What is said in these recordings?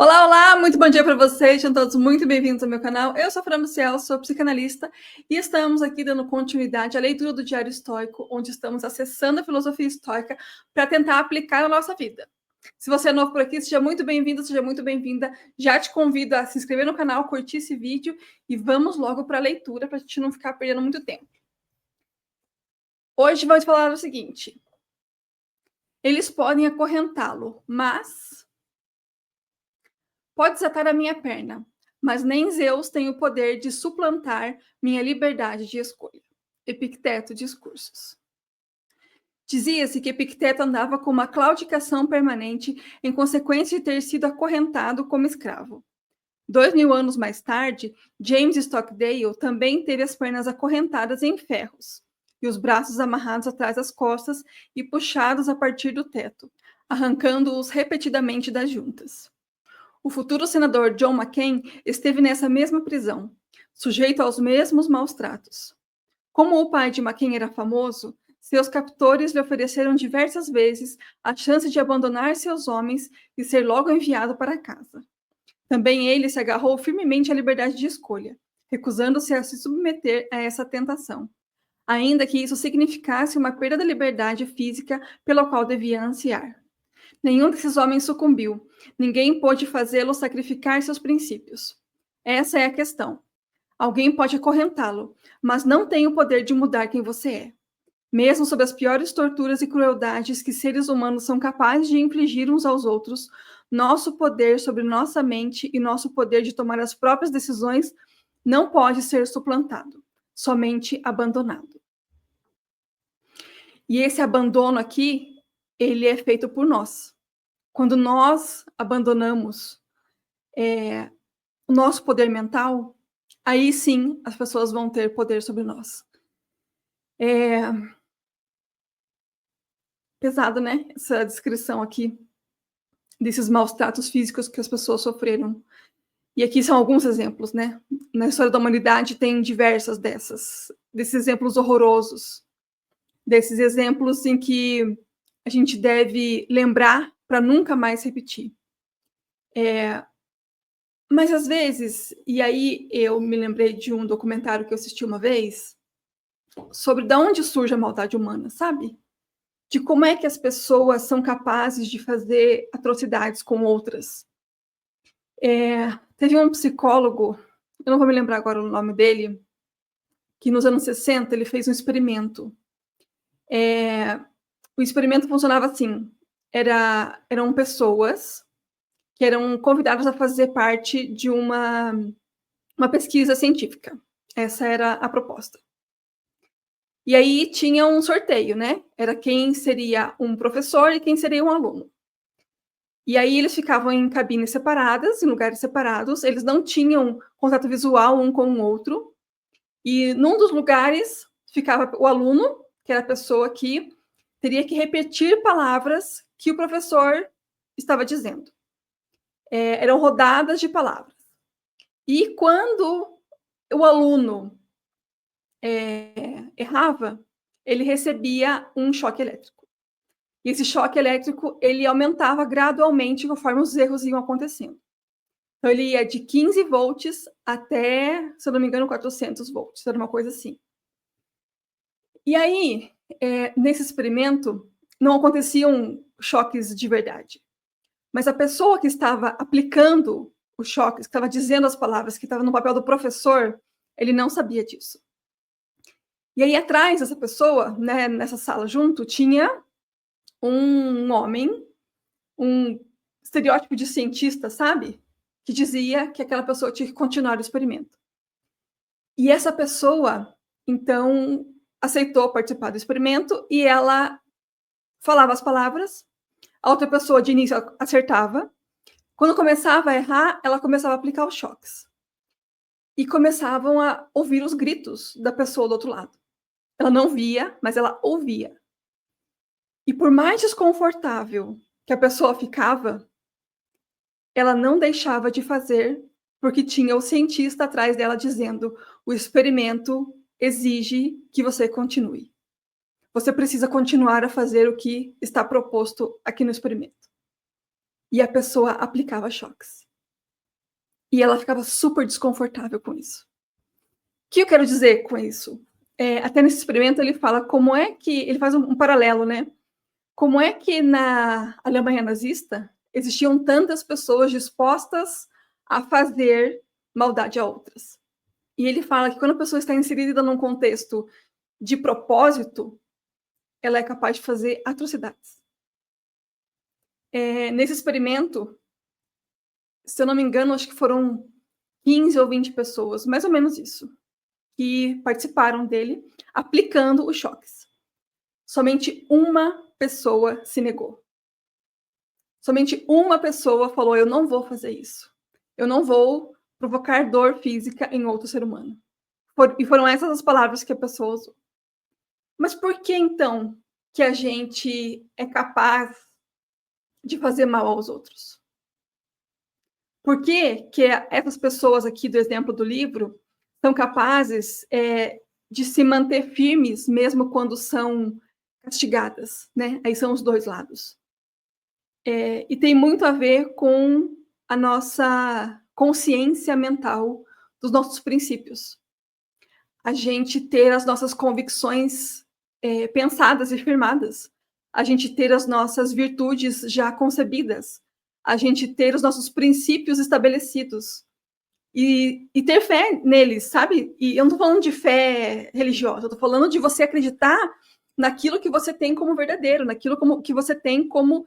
Olá, olá, muito bom dia para vocês, sejam todos muito bem-vindos ao meu canal. Eu sou a Fran Maciel, sou psicanalista e estamos aqui dando continuidade à leitura do Diário Estoico, onde estamos acessando a filosofia estoica para tentar aplicar na nossa vida. Se você é novo por aqui, seja muito bem-vindo, seja muito bem-vinda. Já te convido a se inscrever no canal, curtir esse vídeo e vamos logo para a leitura para a gente não ficar perdendo muito tempo. Hoje vamos falar o seguinte: eles podem acorrentá-lo, mas pode desatar a minha perna, mas nem Zeus tem o poder de suplantar minha liberdade de escolha. Epicteto, Discursos. Dizia-se que Epicteto andava com uma claudicação permanente em consequência de ter sido acorrentado como escravo. 2000 anos mais tarde, James Stockdale também teve as pernas acorrentadas em ferros e os braços amarrados atrás das costas e puxados a partir do teto, arrancando-os repetidamente das juntas. O futuro senador John McCain esteve nessa mesma prisão, sujeito aos mesmos maus tratos. Como o pai de McCain era famoso, seus captores lhe ofereceram diversas vezes a chance de abandonar seus homens e ser logo enviado para casa. Também ele se agarrou firmemente à liberdade de escolha, recusando-se a se submeter a essa tentação, ainda que isso significasse uma perda da liberdade física pela qual devia ansiar. Nenhum desses homens sucumbiu. Ninguém pôde fazê-lo sacrificar seus princípios. Essa é a questão. Alguém pode acorrentá-lo, mas não tem o poder de mudar quem você é. Mesmo sob as piores torturas e crueldades que seres humanos são capazes de infligir uns aos outros, nosso poder sobre nossa mente e nosso poder de tomar as próprias decisões não pode ser suplantado, somente abandonado. E esse abandono aqui, ele é feito por nós. Quando nós abandonamos o nosso poder mental, aí sim as pessoas vão ter poder sobre nós. Pesado, né? Essa descrição aqui desses maus tratos físicos que as pessoas sofreram. E aqui são alguns exemplos, né? Na história da humanidade tem diversas desses exemplos horrorosos, desses exemplos em que a gente deve lembrar para nunca mais repetir. Mas às vezes, e aí eu me lembrei de um documentário que eu assisti uma vez, sobre de onde surge a maldade humana, sabe? De como é que as pessoas são capazes de fazer atrocidades com outras. Teve um psicólogo, eu não vou me lembrar agora o nome dele, que nos anos 60 ele fez um experimento. O experimento funcionava assim, eram pessoas que eram convidadas a fazer parte de uma pesquisa científica. Essa era a proposta. E aí tinha um sorteio, né? Era quem seria um professor e quem seria um aluno. E aí eles ficavam em cabines separadas, em lugares separados, eles não tinham contato visual um com o outro. E num dos lugares ficava o aluno, que era a pessoa que teria que repetir palavras que o professor estava dizendo. Eram rodadas de palavras. E quando o aluno errava, ele recebia um choque elétrico. E esse choque elétrico, ele aumentava gradualmente conforme os erros iam acontecendo. Então, ele ia de 15 volts até, se eu não me engano, 400 volts. Era uma coisa assim. E aí, nesse experimento, não aconteciam choques de verdade. Mas a pessoa que estava aplicando os choques, que estava dizendo as palavras, que estava no papel do professor, ele não sabia disso. E aí, atrás dessa pessoa, né, nessa sala junto, tinha um homem, um estereótipo de cientista, sabe? Que dizia que aquela pessoa tinha que continuar o experimento. E essa pessoa, então, aceitou participar do experimento e ela falava as palavras, a outra pessoa de início acertava. Quando começava a errar, ela começava a aplicar os choques. E começavam a ouvir os gritos da pessoa do outro lado. Ela não via, mas ela ouvia. E por mais desconfortável que a pessoa ficava, ela não deixava de fazer, porque tinha o cientista atrás dela dizendo: o experimento exige que você continue. Você precisa continuar a fazer o que está proposto aqui no experimento. E a pessoa aplicava choques. E ela ficava super desconfortável com isso. O que eu quero dizer com isso? Até nesse experimento ele fala como é que... Ele faz um paralelo, né? Como é que na Alemanha nazista existiam tantas pessoas dispostas a fazer maldade a outras. E ele fala que quando a pessoa está inserida num contexto de propósito, ela é capaz de fazer atrocidades. Nesse experimento, se eu não me engano, acho que foram 15 ou 20 pessoas, mais ou menos isso, que participaram dele, aplicando os choques. Somente uma pessoa se negou. Somente uma pessoa falou: eu não vou fazer isso. Eu não vou provocar dor física em outro ser humano. E foram essas as palavras que a pessoa usou. Mas por que, então, que a gente é capaz de fazer mal aos outros? Por que essas pessoas aqui do exemplo do livro são capazes de se manter firmes mesmo quando são castigadas, né? Aí são os dois lados. E tem muito a ver com a nossa consciência mental dos nossos princípios. A gente ter as nossas convicções pensadas e firmadas. A gente ter as nossas virtudes já concebidas. A gente ter os nossos princípios estabelecidos. E ter fé neles, sabe? E eu não estou falando de fé religiosa, eu estou falando de você acreditar naquilo que você tem como verdadeiro, naquilo que você tem como...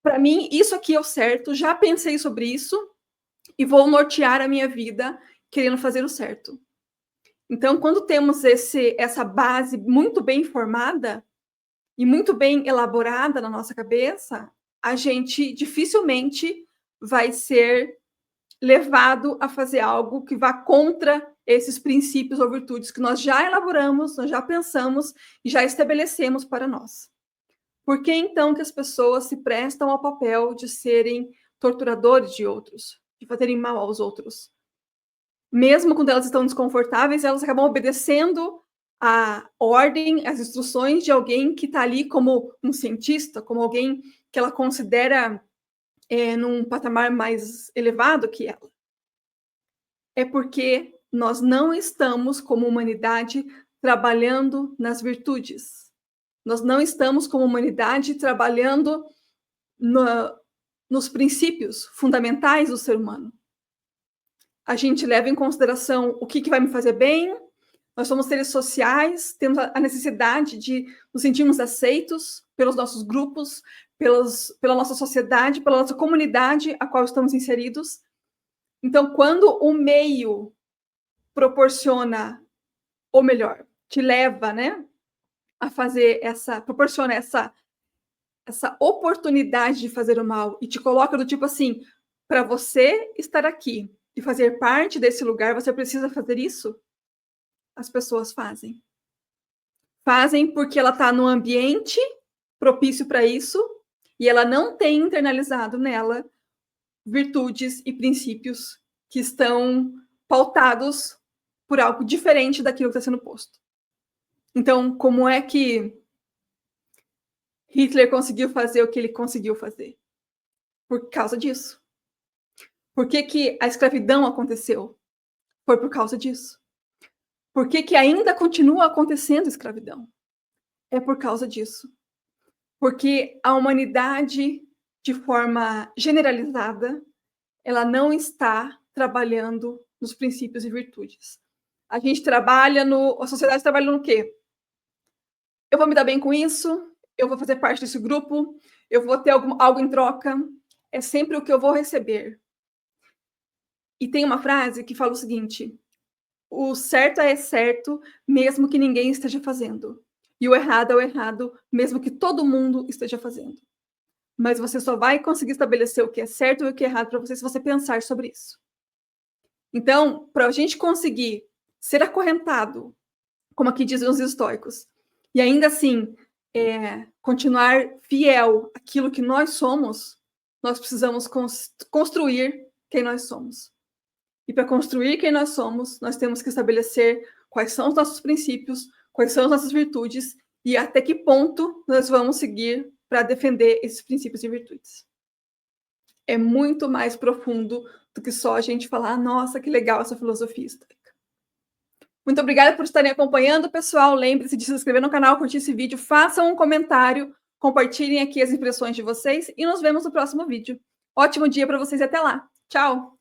Para mim, isso aqui é o certo, já pensei sobre isso e vou nortear a minha vida querendo fazer o certo. Então, quando temos essa base muito bem formada e muito bem elaborada na nossa cabeça, a gente dificilmente vai ser levado a fazer algo que vá contra esses princípios ou virtudes que nós já elaboramos, nós já pensamos e já estabelecemos para nós. Por que, então, que as pessoas se prestam ao papel de serem torturadores de outros, de fazerem mal aos outros? Mesmo quando elas estão desconfortáveis, elas acabam obedecendo a ordem, as instruções de alguém que está ali como um cientista, como alguém que ela considera num patamar mais elevado que ela. É porque nós não estamos, como humanidade, trabalhando nas virtudes. Nós não estamos, como humanidade, trabalhando nos princípios fundamentais do ser humano. A gente leva em consideração o que vai me fazer bem, nós somos seres sociais, temos a necessidade de nos sentirmos aceitos pelos nossos grupos, pela nossa sociedade, pela nossa comunidade a qual estamos inseridos. Então, quando o meio proporciona, ou melhor, te leva, né, a fazer proporciona essa oportunidade de fazer o mal e te coloca do tipo assim, para você estar aqui e fazer parte desse lugar, você precisa fazer isso? As pessoas fazem. Fazem porque ela está num ambiente propício para isso e ela não tem internalizado nela virtudes e princípios que estão pautados por algo diferente daquilo que está sendo posto. Então, como é que Hitler conseguiu fazer o que ele conseguiu fazer? Por causa disso. Por que a escravidão aconteceu? Foi por causa disso. Por que ainda continua acontecendo escravidão? É por causa disso. Porque a humanidade, de forma generalizada, ela não está trabalhando nos princípios e virtudes. A gente trabalha a sociedade trabalha no quê? Eu vou me dar bem com isso, eu vou fazer parte desse grupo, eu vou ter algo em troca, é sempre o que eu vou receber. E tem uma frase que fala o seguinte: o certo é certo, mesmo que ninguém esteja fazendo. E o errado é o errado, mesmo que todo mundo esteja fazendo. Mas você só vai conseguir estabelecer o que é certo e o que é errado para você se você pensar sobre isso. Então, para a gente conseguir ser acorrentado, como aqui dizem os estoicos, e ainda assim continuar fiel àquilo que nós somos, nós precisamos construir quem nós somos. E para construir quem nós somos, nós temos que estabelecer quais são os nossos princípios, quais são as nossas virtudes e até que ponto nós vamos seguir para defender esses princípios e virtudes. é muito mais profundo do que só a gente falar: "Nossa, que legal essa filosofia estoica". Muito obrigada por estarem acompanhando, pessoal. Lembre-se de se inscrever no canal, curtir esse vídeo, façam um comentário, compartilhem aqui as impressões de vocês e nos vemos no próximo vídeo. Ótimo dia para vocês e até lá. Tchau!